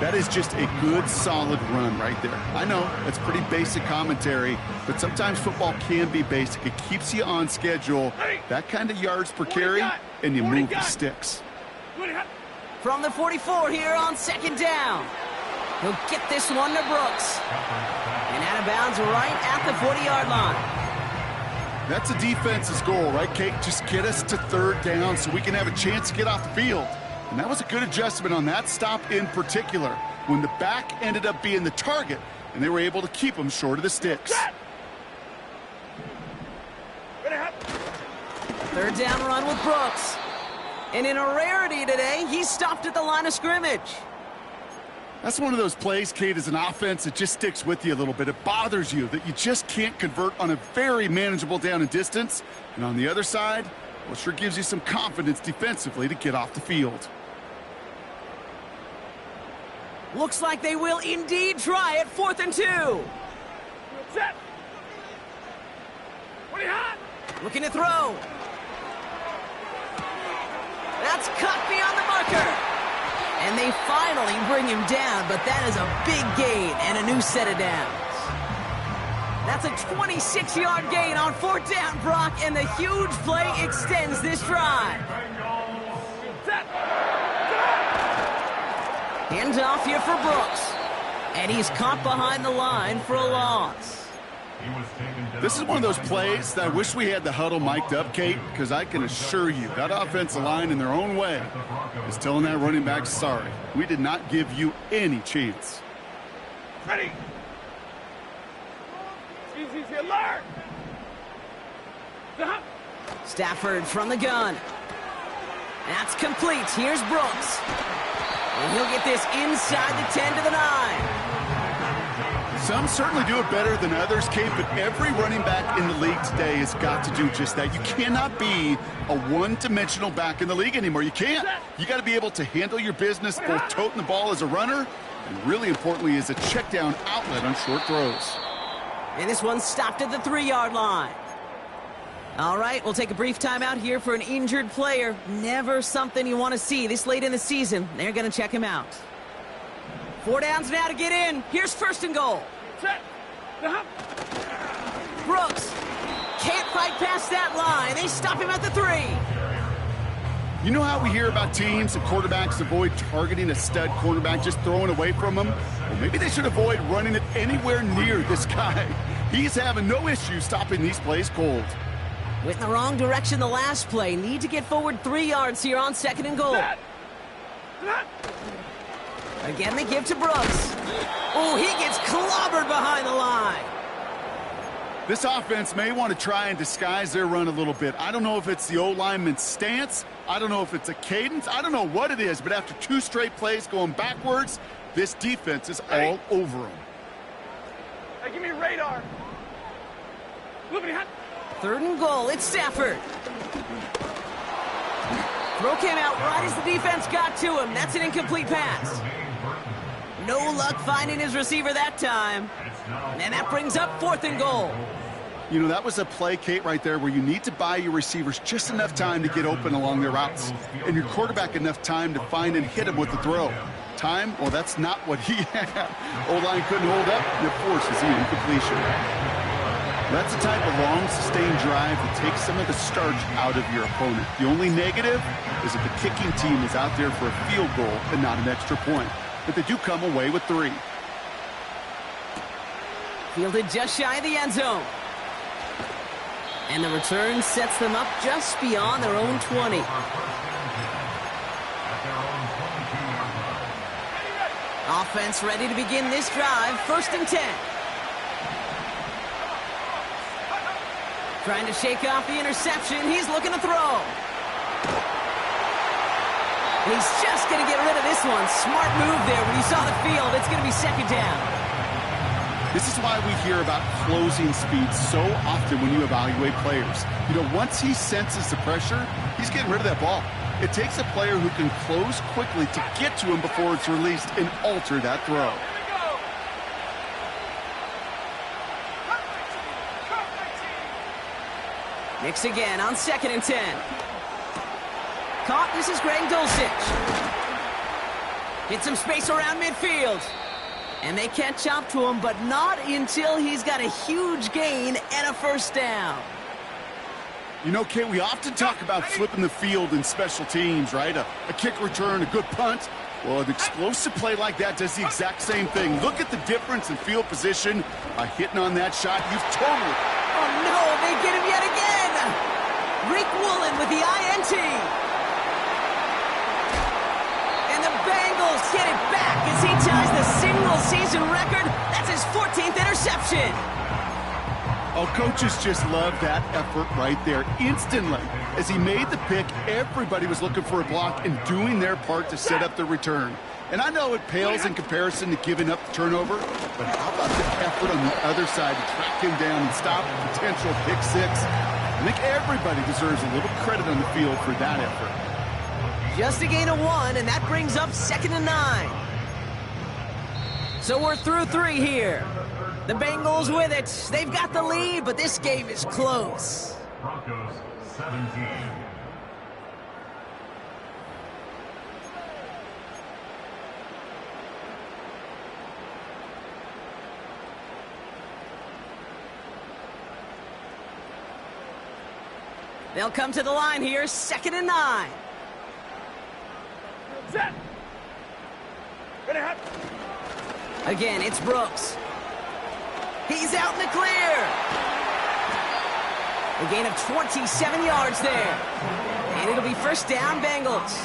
That is just a good, solid run right there. I know, that's pretty basic commentary, but sometimes football can be basic. It keeps you on schedule, that kind of yards per carry, and you move the sticks. From the 44 here on 2nd down. He'll get this one to Brooks. And out of bounds right at the 40-yard line. That's a defense's goal, right, Kate? Just get us to 3rd down so we can have a chance to get off the field. And that was a good adjustment on that stop in particular, when the back ended up being the target, and they were able to keep him short of the sticks. 3rd down run with Brooks. And in a rarity today, he stopped at the line of scrimmage. That's one of those plays, Kate, as an offense, it just sticks with you a little bit. It bothers you that you just can't convert on a very manageable down and distance. And on the other side, well, it sure gives you some confidence defensively to get off the field. Looks like they will indeed try it. 4th and 2. Set. What are you hot? Looking to throw. That's cut beyond the marker. And they finally bring him down, but that is a big gain and a new set of downs. That's a 26-yard gain on 4th down, Brock, and the huge play extends this drive. Hands off here for Brooks. And he's caught behind the line for a loss. This is one of those plays that I wish we had the huddle mic'd up, Kate, because I can assure you that offensive line in their own way is telling that running back, sorry, we did not give you any chance. Ready. Easy, alert. Stafford from the gun. That's complete. Here's Brooks. And he'll get this inside the 10 to the 9. Some certainly do it better than others, Kate, but every running back in the league today has got to do just that. You cannot be a one-dimensional back in the league anymore. You can't. You got to be able to handle your business, both toting the ball as a runner, and really importantly as a check-down outlet on short throws. And this one stopped at the 3-yard line. All right, we'll take a brief timeout here for an injured player. Never something you want to see this late in the season. They're going to check him out. 4 downs now to get in. Here's 1st and goal. Set. Brooks can't fight past that line. They stop him at the 3. You know how we hear about teams and quarterbacks avoid targeting a stud cornerback, just throwing away from him? Well, maybe they should avoid running it anywhere near this guy. He's having no issue stopping these plays cold. Went in the wrong direction the last play. Need to get forward 3 yards here on 2nd and goal. Again, they give to Brooks. Oh, he gets clobbered behind the line. This offense may want to try and disguise their run a little bit. I don't know if it's the O-lineman's stance. I don't know if it's a cadence. I don't know what it is, but after 2 straight plays going backwards, this defense is all over them. Hey, give me radar. Loopity hot. 3rd and goal. It's Stafford. Throw came out right as the defense got to him. That's an incomplete pass. No luck finding his receiver that time. And that brings up 4th and goal. You know, that was a play, Kate, right there where you need to buy your receivers just enough time to get open along their routes, and your quarterback enough time to find and hit him with the throw. Time, well, that's not what he had. O-line couldn't hold up, and it forces the incompletion. That's the type of long, sustained drive that takes some of the starch out of your opponent. The only negative is that the kicking team is out there for a field goal and not an extra point. But they do come away with 3. Fielded just shy of the end zone. And the return sets them up just beyond their own 20. Offense ready to begin this drive. 1st and 10. Trying to shake off the interception. He's looking to throw. And he's just going to get rid of this one. Smart move there. When you saw the field, it's going to be 2nd down. This is why we hear about closing speed so often when you evaluate players. You know, once he senses the pressure, he's getting rid of that ball. It takes a player who can close quickly to get to him before it's released and alter that throw. Mix again on 2nd and 10. Caught. This is Greg Dulcich. Get some space around midfield. And they catch up to him, but not until he's got a huge gain and a 1st down. You know, Kate, we often talk about flipping the field in special teams, right? A kick return, a good punt. Well, an explosive play like that does the exact same thing. Look at the difference in field position by hitting on that shot. You've totally... Oh, no, they get him yet again. Rick Woolen with the INT. And the Bengals get it back as he ties the single-season record. That's his 14th interception. Oh, coaches just love that effort right there. Instantly, as he made the pick, everybody was looking for a block and doing their part to set up the return. And I know it pales in comparison to giving up the turnover, but how about the effort on the other side to track him down and stop a potential pick 6? I think everybody deserves a little credit on the field for that effort. Just a gain of 1, and that brings up 2nd and 9. So we're through 3 here. The Bengals with it. They've got the lead, but this game is close. Broncos 17. They'll come to the line here, 2nd and 9. Set. Ready, hot. Again, it's Brooks. He's out in the clear. A gain of 27 yards there. And it'll be 1st down, Bengals.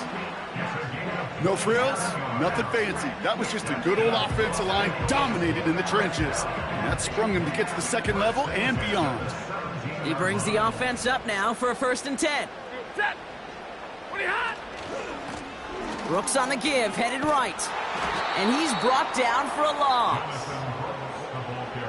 No frills, nothing fancy. That was just a good old offensive line dominated in the trenches. And that sprung him to get to the 2nd level and beyond. He brings the offense up now for a 1st and 10. Set. Ready, hot. Brooks on the give, headed right. And he's brought down for a loss.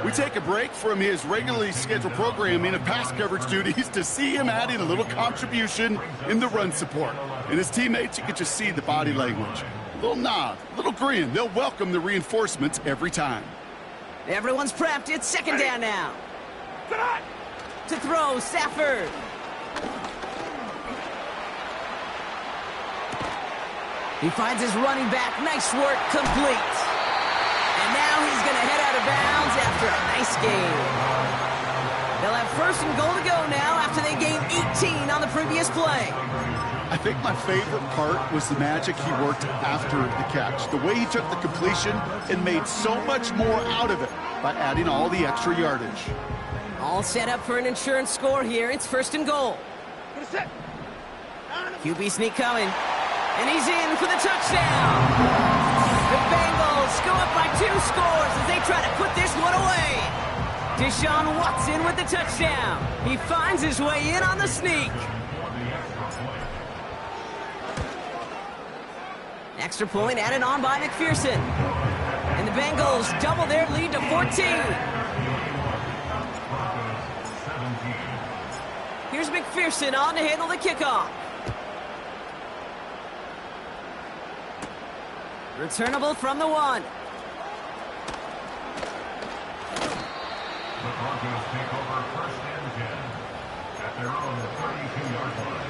We take a break from his regularly scheduled programming of pass coverage duties to see him adding a little contribution in the run support. And his teammates, you can just see the body language. A little nod, a little grin. They'll welcome the reinforcements every time. Everyone's prepped. It's 2nd down now. Set hot. To throw, Stafford. He finds his running back. Nice work, complete. And now he's going to head out of bounds after a nice game. They'll have 1st and goal to go now after they gained 18 on the previous play. I think my favorite part was the magic he worked after the catch. The way he took the completion and made so much more out of it by adding all the extra yardage. All set up for an insurance score here. It's 1st and goal. Get a set. QB sneak coming. And he's in for the touchdown. The Bengals go up by 2 scores as they try to put this one away. Deshaun Watson with the touchdown. He finds his way in on the sneak. Extra point added on by McPherson. And the Bengals double their lead to 14. Here's McPherson on to handle the kickoff. Returnable from the 1. The Broncos take over 1st at their own 32-yard line.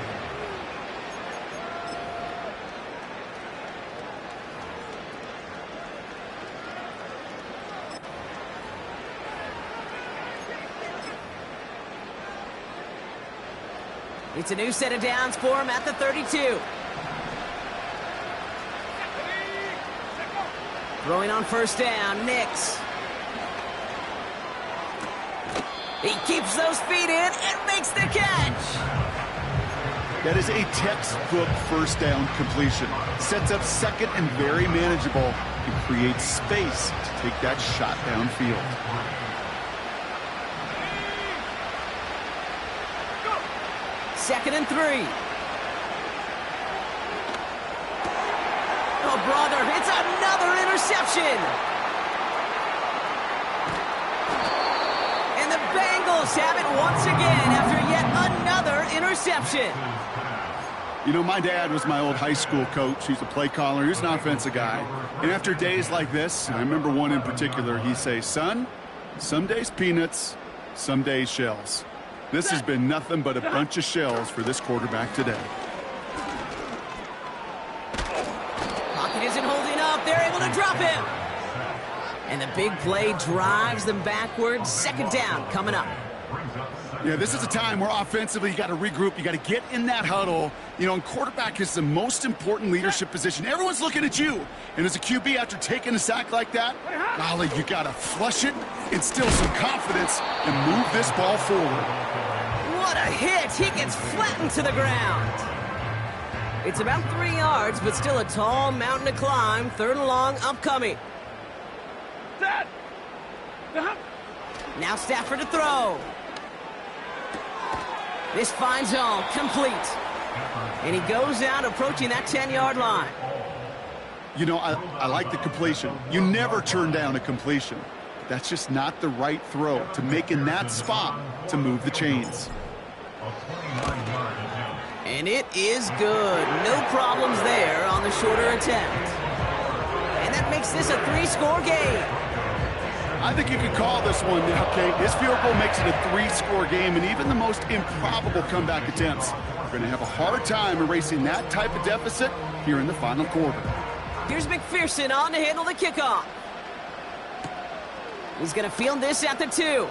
It's a new set of downs for him at the 32. Throwing on first down, Nix. He keeps those feet in and makes the catch. That is a textbook first down completion. Sets up second and very manageable and creates space to take that shot downfield. Second and 3. Oh, brother, it's another interception. And the Bengals have it once again after yet another interception. You know, my dad was my old high school coach. He's a play caller. He was an offensive guy. And after days like this, and I remember one in particular, he'd say, son, some days peanuts, some days shells. This has been nothing but a bunch of shells for this quarterback today. Pocket isn't holding up. They're able to drop him. And the big play drives them backwards. Second down coming up. Yeah, this is a time where offensively you got to regroup. You got to get in that huddle. You know, and quarterback is the most important leadership position. Everyone's looking at you. And as a QB, after taking a sack like that, golly, you got to flush it, instill some confidence, and move this ball forward. What a hit. He gets flattened to the ground. It's about 3 yards, but still a tall mountain to climb. Third and long upcoming. Dad! Now Stafford to throw. This finds home, complete. And he goes out approaching that 10-yard line. You know, I like the completion. You never turn down a completion. That's just not the right throw to make in that spot to move the chains. And it is good. No problems there on the shorter attempt. And that makes this a 3-score game. I think you could call this one now, Kate. This field goal makes it a 3-score game, and even the most improbable comeback attempts are going to have a hard time erasing that type of deficit here in the final quarter. Here's McPherson on to handle the kickoff. He's going to field this at the 2.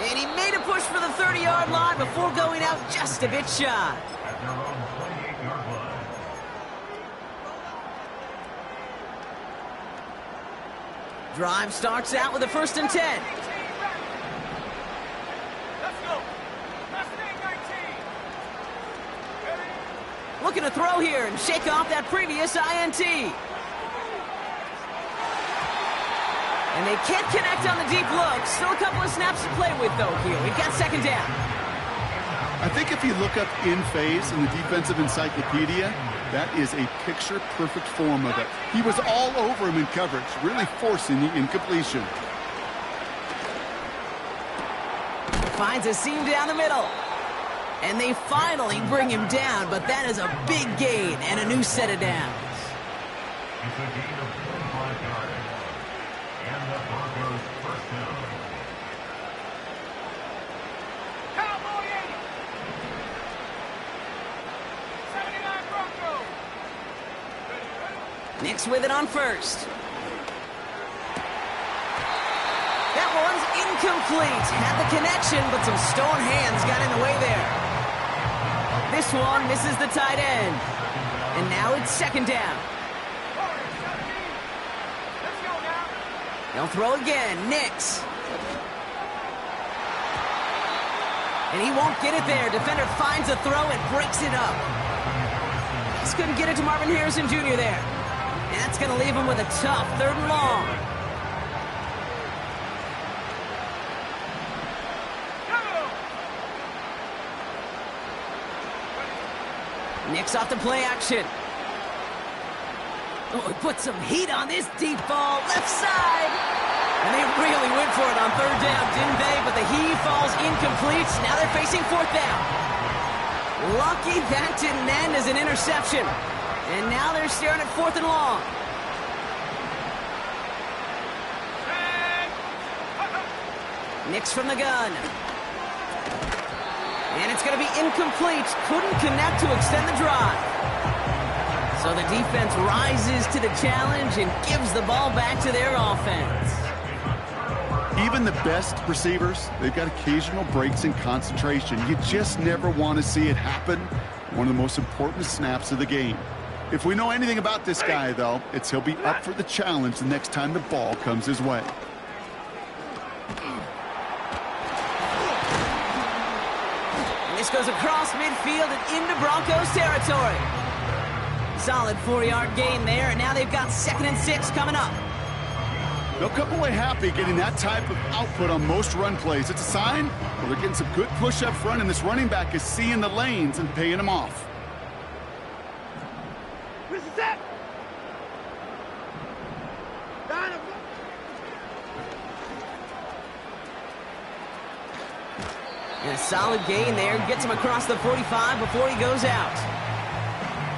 And he made a push for the 30-yard line before going out just a bit shy. Drive starts out with a 1st and 10. Let's go. Last thing, 19. Looking to throw here and shake off that previous INT. And they can't connect on the deep look. Still a couple of snaps to play with, though, here. We've got second down. I think if you look up in phase in the defensive encyclopedia, that is a picture-perfect form of it. He was all over him in coverage, really forcing the incompletion. Finds a seam down the middle. And they finally bring him down, but that is a big gain and a new set of downs. It's a gain of 45 yards. And the Broncos first down. Cowboy 80. 79 Broncos. Nix with it on first. That one's incomplete. Had the connection, but some stone hands got in the way there. This one misses the tight end. And now it's second down. Let's go now. They'll throw again. Nix. And he won't get it there. Defender finds a throw and breaks it up. Just couldn't get it to Marvin Harrison Jr. there. And that's going to leave him with a tough 3rd and long. Nix off the play action. Oh, he put some heat on this deep ball. Left side. And they really went for it on 3rd down, didn't they? But the heave falls incomplete. Now they're facing 4th down. Lucky that didn't end as an interception. And now they're staring at 4th and long. Nix from the gun. And it's going to be incomplete. Couldn't connect to extend the drive. So the defense rises to the challenge and gives the ball back to their offense. Even the best receivers, they've got occasional breaks in concentration. You just never want to see it happen. One of the most important snaps of the game. If we know anything about this guy, though, it's he'll be up for the challenge the next time the ball comes his way. And this goes across midfield and into Broncos territory. Solid 4-yard gain there, and now they've got 2nd and 6 coming up. They'll come away happy getting that type of output on most run plays. It's a sign where they're getting some good push up front, and this running back is seeing the lanes and paying them off. Where's the set? And a solid gain there. Gets him across the 45 before he goes out.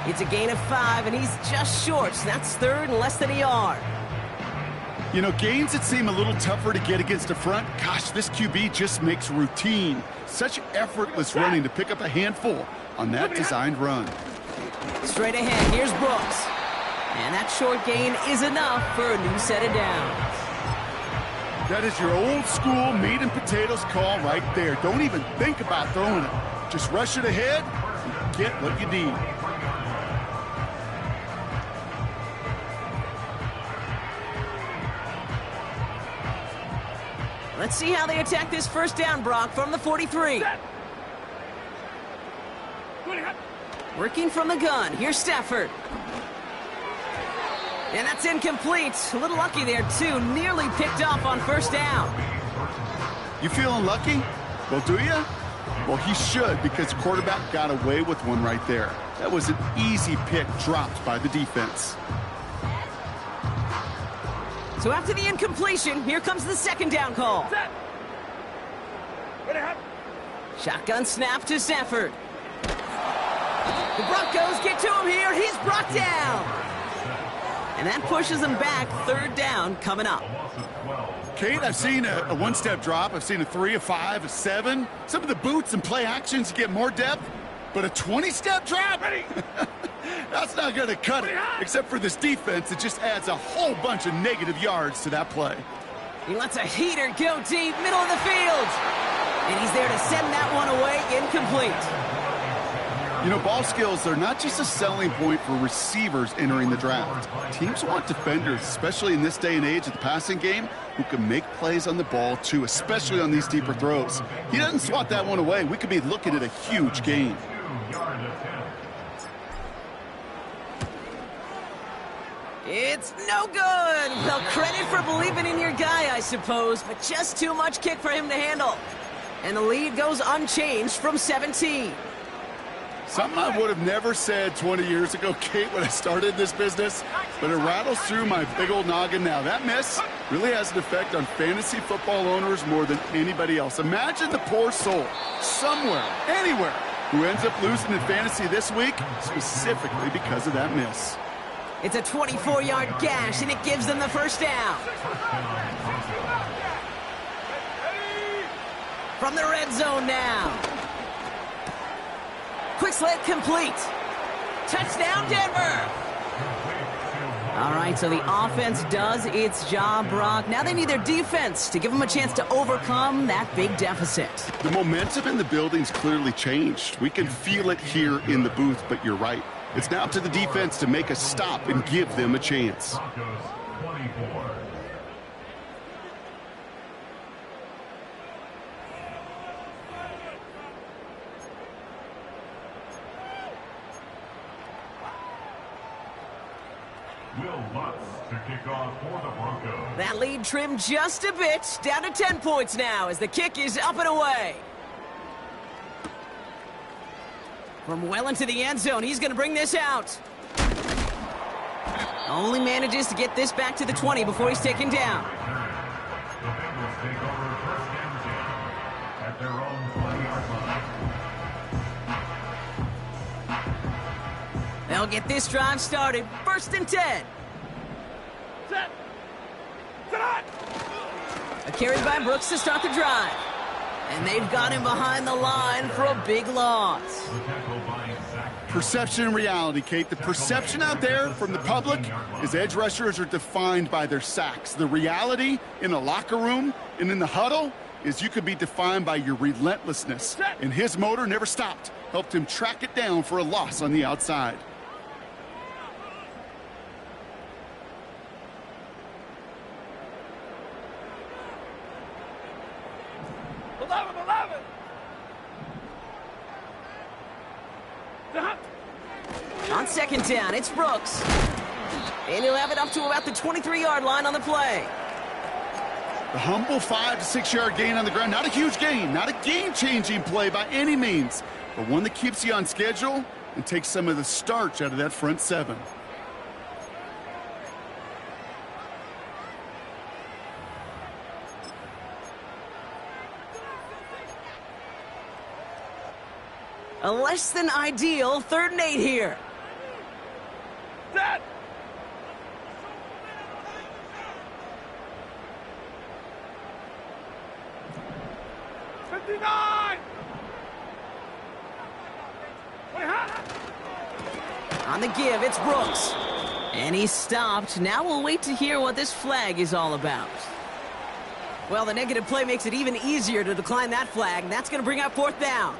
It's a gain of 5, and he's just short. So that's 3rd and less than a yard. You know, gains that seem a little tougher to get against the front, gosh, this QB just makes routine. Such effortless running to pick up a handful on that designed run. Straight ahead, here's Brooks. And that short gain is enough for a new set of downs. That is your old school meat and potatoes call right there. Don't even think about throwing it. Just rush it ahead and get what you need. Let's see how they attack this first down, Brock, from the 43. Working from the gun. Here's Stafford. And that's incomplete. A little lucky there, too. Nearly picked off on first down. You feeling lucky? Well, do you? Well, he should, because quarterback got away with one right there. That was an easy pick dropped by the defense. So after the incompletion, here comes the 2nd down call. Shotgun snap to Stafford. The Broncos get to him here. He's brought down. And that pushes them back. 3rd down coming up. Kate, I've seen a one-step drop. I've seen a 3, a 5, a 7. Some of the boots and play actions get more depth. But a 20-step drop? That's not going to cut it. Except for this defense, it just adds a whole bunch of negative yards to that play. He lets a heater go deep, middle of the field. And he's there to send that one away, incomplete. You know, ball skills are not just a selling point for receivers entering the draft. Teams want defenders, especially in this day and age of the passing game, who can make plays on the ball, too, especially on these deeper throws. He doesn't swat that one away. We could be looking at a huge gain. It's no good. Well, credit for believing in your guy, I suppose, but just too much kick for him to handle. And the lead goes unchanged from 17. Something I would have never said 20 years ago, Kate, when I started this business, but it rattles through my big old noggin now. That miss really has an effect on fantasy football owners more than anybody else. Imagine the poor soul, somewhere, anywhere, who ends up losing in fantasy this week, specifically because of that miss. It's a 24-yard gash, and it gives them the first down. From the red zone now. Quick slant complete. Touchdown, Denver. All right, so the offense does its job, Brock. Now they need their defense to give them a chance to overcome that big deficit. The momentum in the building's clearly changed. We can feel it here in the booth, but you're right. It's now up to the defense to make a stop and give them a chance. That lead trimmed just a bit, down to 10 points now as the kick is up and away. From well into the end zone, he's going to bring this out. Only manages to get this back to the 20 before he's taken down. The Bengals take over first down at their own 20-yard line. They'll get this drive started. 1st and 10. Set. Set on. A Carried by Brooks to start the drive. And they've got him behind the line for a big loss. Perception and reality, Kate. The perception out there from the public is edge rushers are defined by their sacks. The reality in the locker room and in the huddle is you could be defined by your relentlessness. And his motor never stopped. Helped him track it down for a loss on the outside. On second down, it's Brooks. And he'll have it up to about the 23-yard line on the play. The humble 5 to 6 yard gain on the ground. Not a huge gain, not a game-changing play by any means, but one that keeps you on schedule and takes some of the starch out of that front seven. A less than ideal 3rd and 8 here. Set. On the give, it's Brooks. And he's stopped. Now we'll wait to hear what this flag is all about. Well, the negative play makes it even easier to decline that flag. And that's going to bring up 4th down.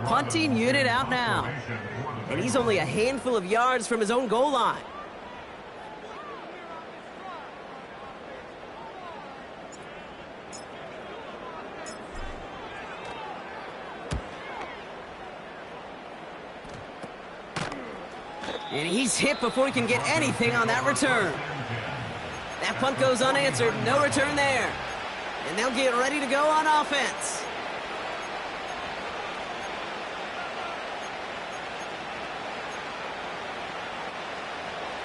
Punting unit out now. And he's only a handful of yards from his own goal line. And he's hit before he can get anything on that return. That punt goes unanswered. No return there. And they'll get ready to go on offense.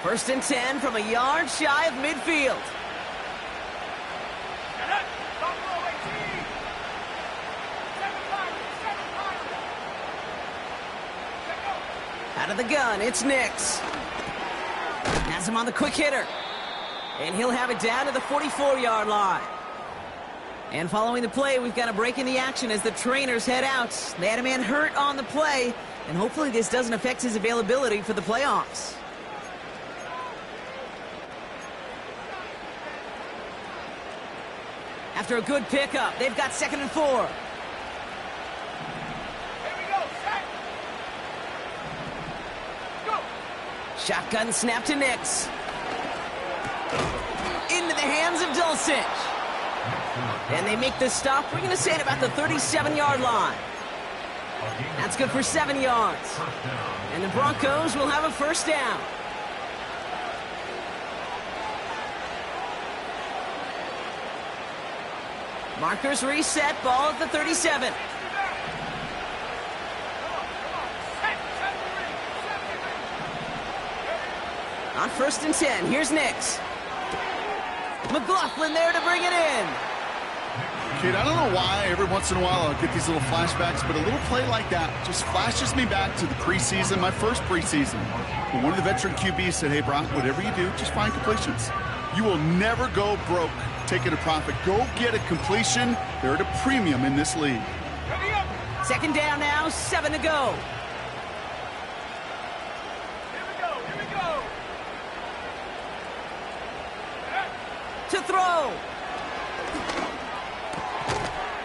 First and 10 from a yard shy of midfield. Out of the gun, it's Nix. Has him on the quick hitter. And he'll have it down to the 44-yard line. And following the play, we've got a break in the action as the trainers head out. They had a man hurt on the play, and hopefully this doesn't affect his availability for the playoffs. After a good pickup, they've got 2nd and 4. Shotgun snap to Nix. Into the hands of Dulcich. And they make the stop. We're going to say at about the 37-yard line. That's good for 7 yards. And the Broncos will have a 1st down. Markers reset, ball at the 37. On 1st and 10, here's Nix. McLaughlin there to bring it in. Kid, I don't know why every once in a while I'll get these little flashbacks, but a little play like that just flashes me back to the preseason, my first preseason. When one of the veteran QBs said, hey, Brock, whatever you do, just find completions. You will never go broke taking a profit. Go get a completion. They're at a premium in this league. 2nd down now, 7 to go. To throw.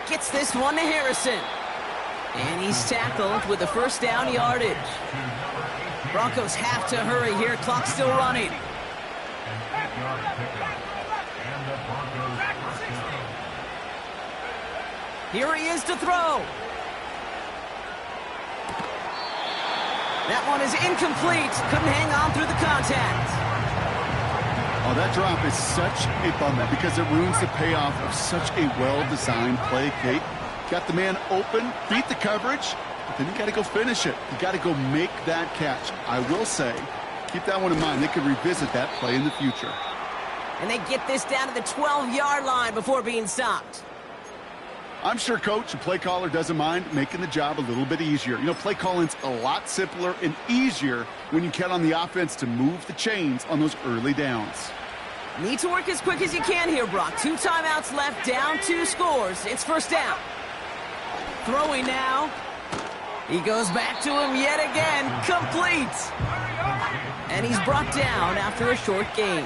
Gets this one to Harrison. And he's tackled with the 1st down yardage. Broncos have to hurry here. Clock still running. Here he is to throw. That one is incomplete. Couldn't hang on through the contact. Oh, that drop is such a bummer because it ruins the payoff of such a well-designed play, Kate. Got the man open, beat the coverage, but then you got to go finish it. You got to go make that catch. I will say, keep that one in mind. They could revisit that play in the future. And they get this down to the 12-yard line before being stopped. I'm sure coach and play caller doesn't mind making the job a little bit easier. You know, play calling's a lot simpler and easier when you count on the offense to move the chains on those early downs. Need to work as quick as you can here, Brock. 2 timeouts left, down 2 scores. It's first down. Throwing now. He goes back to him yet again. Complete. And he's brought down after a short gain.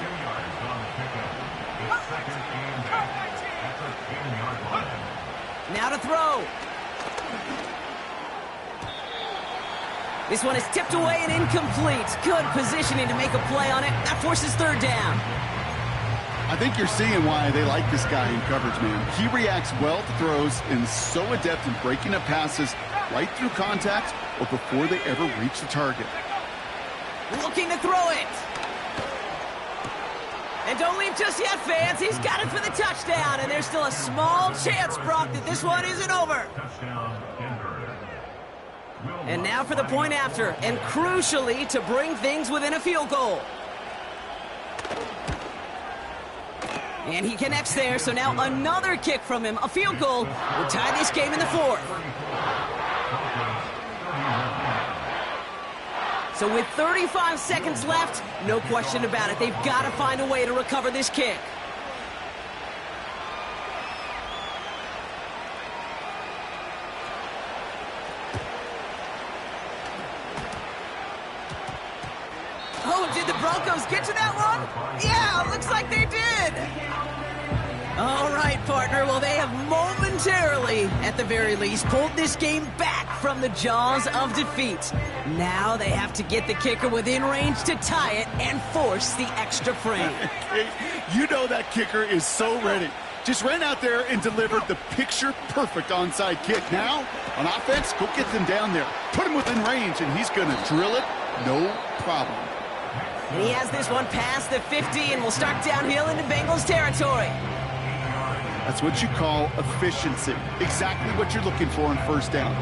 Now to throw. This one is tipped away and incomplete. Good positioning to make a play on it. That forces third down. I think you're seeing why they like this guy in coverage, man. He reacts well to throws and is so adept in breaking up passes right through contact or before they ever reach the target. Looking to throw it. And don't leave just yet, fans. He's got it for the touchdown. And there's still a small chance, Brock, that this one isn't over. And now for the point after. And crucially, to bring things within a field goal. And he connects there, so now another kick from him. A field goal will tie this game in the 4th. So with 35 seconds left, no question about it. They've got to find a way to recover this kick. Oh, did the Broncos get to that one? Yeah, looks like they did. All right, partner. Well, they have momentarily, at the very least, pulled this game back from the jaws of defeat. Now they have to get the kicker within range to tie it and force the extra point. You know that kicker is so ready. Just ran out there and delivered the picture-perfect onside kick. Now, on offense, go get them down there. Put him within range, and he's going to drill it, no problem. And he has this one past the 50 and will start downhill into Bengals territory. That's what you call efficiency. Exactly what you're looking for on first down.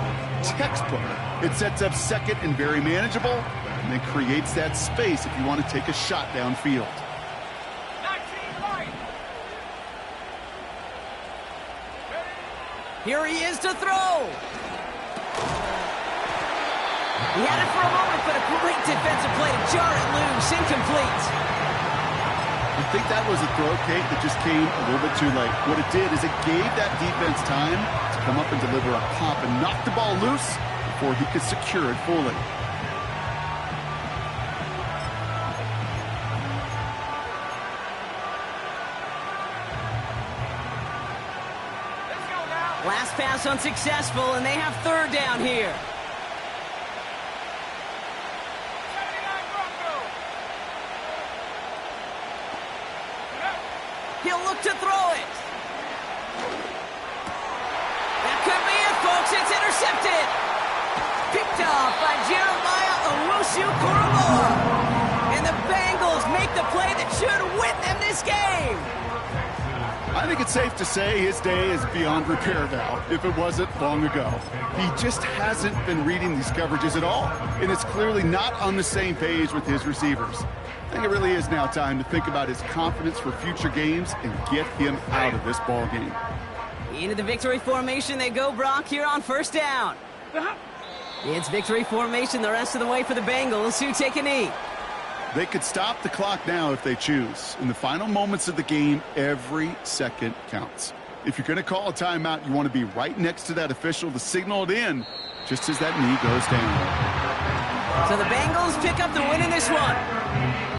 Textbook. It sets up second and very manageable, and then creates that space if you want to take a shot downfield. 19 right. Here he is to throw. He had it for a moment, but a great defensive play to jar it loose. Incomplete. I think that was a throw, Kate, that just came a little bit too late. What it did is it gave that defense time to come up and deliver a pop and knock the ball loose before he could secure it fully. Let's go now. Last pass unsuccessful, and they have third down here. 79 Broncos. He'll look to throw it. That could be it, folks. It's intercepted. Picked off by Jeremiah Owusu-Koramoah. And the Bengals make the play that should win them this game. I think it's safe to say his day is beyond repair now, if it wasn't long ago. He just hasn't been reading these coverages at all, and it's clearly not on the same page with his receivers. I think it really is now time to think about his confidence for future games and get him out of this ball game. Into the victory formation they go, Brock, here on first down. It's victory formation the rest of the way for the Bengals, who take a knee. They could stop the clock now if they choose. In the final moments of the game, every second counts. If you're going to call a timeout, you want to be right next to that official to signal it in just as that knee goes down. So the Bengals pick up the win in this one.